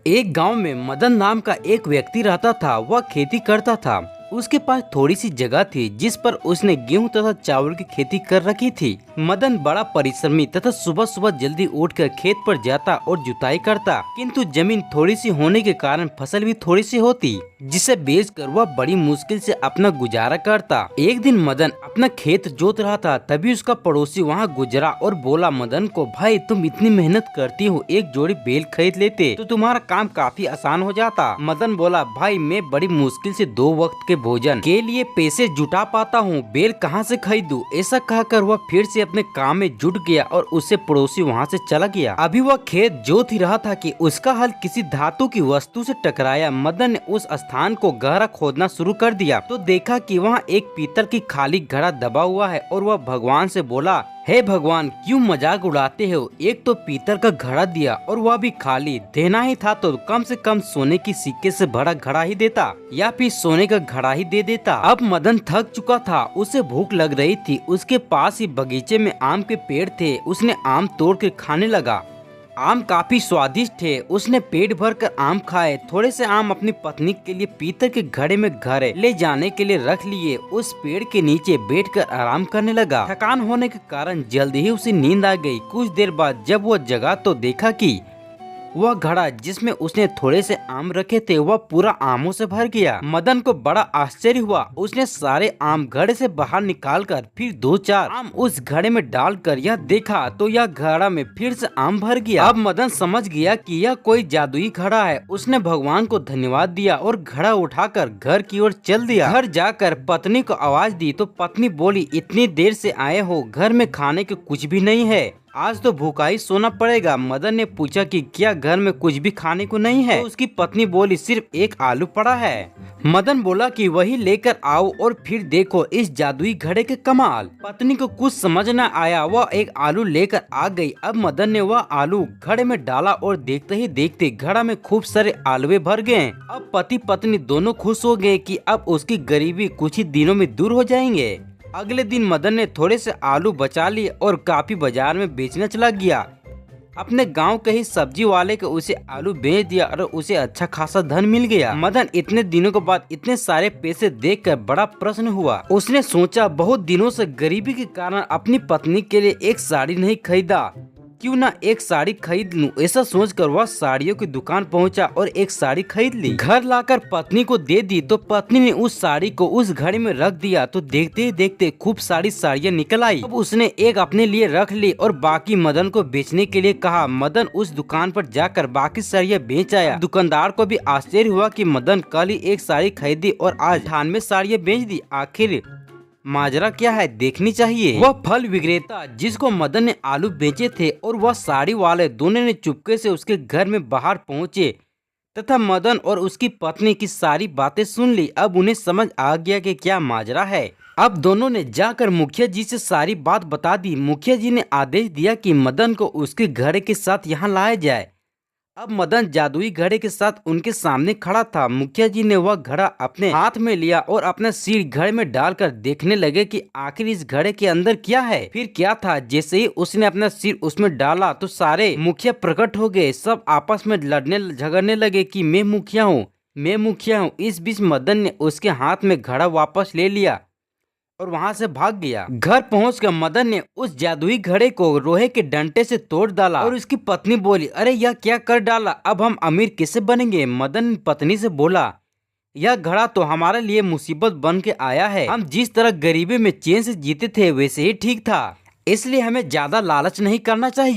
एक गांव में मदन नाम का एक व्यक्ति रहता था। वह खेती करता था। उसके पास थोड़ी सी जगह थी जिस पर उसने गेहूं तथा चावल की खेती कर रखी थी। मदन बड़ा परिश्रमी तथा सुबह सुबह जल्दी उठकर खेत पर जाता और जुताई करता, किंतु जमीन थोड़ी सी होने के कारण फसल भी थोड़ी सी होती, जिसे बेचकर वह बड़ी मुश्किल से अपना गुजारा करता। एक दिन मदन अपना खेत जोत रहा था, तभी उसका पड़ोसी वहाँ गुजरा और बोला मदन को, भाई तुम इतनी मेहनत करती हो, एक जोड़ी बैल खरीद लेते तो तुम्हारा काम काफी आसान हो जाता। मदन बोला, भाई मैं बड़ी मुश्किल से 2 वक्त के भोजन के लिए पैसे जुटा पाता हूँ, बैल कहाँ से खरीदूं? ऐसा कहकर वह फिर से अपने काम में जुट गया और उससे पड़ोसी वहाँ से चला गया। अभी वह खेत जोत ही रहा था कि उसका हल किसी धातु की वस्तु से टकराया। मदन ने उस स्थान को गहरा खोदना शुरू कर दिया तो देखा कि वहाँ एक पीतल की खाली घड़ा दबा हुआ है और वह भगवान से बोला, हे भगवान, क्यों मजाक उड़ाते हो? एक तो पीतल का घड़ा दिया और वह भी खाली। देना ही था तो कम से कम सोने की सिक्के से भरा घड़ा ही देता, या फिर सोने का घड़ा ही दे देता। अब मदन थक चुका था, उसे भूख लग रही थी। उसके पास ही बगीचे में आम के पेड़ थे। उसने आम तोड़ के खाने लगा। आम काफी स्वादिष्ट थे। उसने पेट भर कर आम खाए। थोड़े से आम अपनी पत्नी के लिए पीतल के घड़े में घर ले जाने के लिए रख लिए। उस पेड़ के नीचे बैठकर आराम करने लगा। थकान होने के कारण जल्दी ही उसे नींद आ गई। कुछ देर बाद जब वह जगा तो देखा कि वह घड़ा जिसमें उसने थोड़े से आम रखे थे वह पूरा आमों से भर गया। मदन को बड़ा आश्चर्य हुआ। उसने सारे आम घड़े से बाहर निकालकर फिर 2-4 आम उस घड़े में डालकर यह देखा तो यह घड़ा में फिर से आम भर गया। अब मदन समझ गया कि यह कोई जादुई घड़ा है। उसने भगवान को धन्यवाद दिया और घड़ा उठाकर घर की ओर चल दिया। घर जाकर पत्नी को आवाज दी तो पत्नी बोली, इतनी देर से आए हो, घर में खाने के कुछ भी नहीं है, आज तो भूखा ही सोना पड़ेगा। मदन ने पूछा कि क्या घर में कुछ भी खाने को नहीं है? तो उसकी पत्नी बोली, सिर्फ एक आलू पड़ा है। मदन बोला कि वही लेकर आओ और फिर देखो इस जादुई घड़े के कमाल। पत्नी को कुछ समझ न आया। वह एक आलू लेकर आ गई। अब मदन ने वह आलू घड़े में डाला और देखते ही देखते घड़ा में खूब सारे आलूए भर गए। अब पति पत्नी दोनों खुश हो गए कि अब उसकी गरीबी कुछ ही दिनों में दूर हो जाएंगे। अगले दिन मदन ने थोड़े से आलू बचा लिए और काफी बाजार में बेचने चला गया। अपने गांव के ही सब्जी वाले को उसे आलू बेच दिया और उसे अच्छा खासा धन मिल गया। मदन इतने दिनों के बाद इतने सारे पैसे देखकर बड़ा प्रसन्न हुआ। उसने सोचा, बहुत दिनों से गरीबी के कारण अपनी पत्नी के लिए एक साड़ी नहीं खरीदा, क्यों ना एक साड़ी खरीद लूं। ऐसा सोचकर वह साड़ियों की दुकान पहुंचा और एक साड़ी खरीद ली। घर लाकर पत्नी को दे दी तो पत्नी ने उस साड़ी को उस घड़ी में रख दिया तो देखते ही देखते खूब सारी साड़ियां निकल आई। अब उसने एक अपने लिए रख ली और बाकी मदन को बेचने के लिए कहा। मदन उस दुकान पर जाकर बाकी साड़ियां बेच आया। दुकानदार को भी आश्चर्य हुआ कि मदन कल ही एक साड़ी खरीदी और आज 98 साड़ियां बेच दी। आखिर माजरा क्या है, देखनी चाहिए। वह फल विक्रेता जिसको मदन ने आलू बेचे थे और वह साड़ी वाले दोनों ने चुपके से उसके घर में बाहर पहुंचे तथा मदन और उसकी पत्नी की सारी बातें सुन ली। अब उन्हें समझ आ गया कि क्या माजरा है। अब दोनों ने जाकर मुखिया जी से सारी बात बता दी। मुखिया जी ने आदेश दिया कि मदन को उसके घड़े के साथ यहाँ लाया जाए। अब मदन जादुई घड़े के साथ उनके सामने खड़ा था। मुखिया जी ने वह घड़ा अपने हाथ में लिया और अपना सिर घड़े में डालकर देखने लगे कि आखिर इस घड़े के अंदर क्या है। फिर क्या था, जैसे ही उसने अपना सिर उसमें डाला तो सारे मुखिया प्रकट हो गए। सब आपस में लड़ने झगड़ने लगे कि मैं मुखिया हूँ, मैं मुखिया हूँ। इस बीच मदन ने उसके हाथ में घड़ा वापस ले लिया और वहां से भाग गया। घर पहुंचकर मदन ने उस जादुई घड़े को लोहे के डंडे से तोड़ डाला और उसकी पत्नी बोली, अरे यह क्या कर डाला, अब हम अमीर कैसे बनेंगे? मदन ने पत्नी से बोला, यह घड़ा तो हमारे लिए मुसीबत बन के आया है। हम जिस तरह गरीबी में चैन से जीते थे वैसे ही ठीक था, इसलिए हमें ज्यादा लालच नहीं करना चाहिए।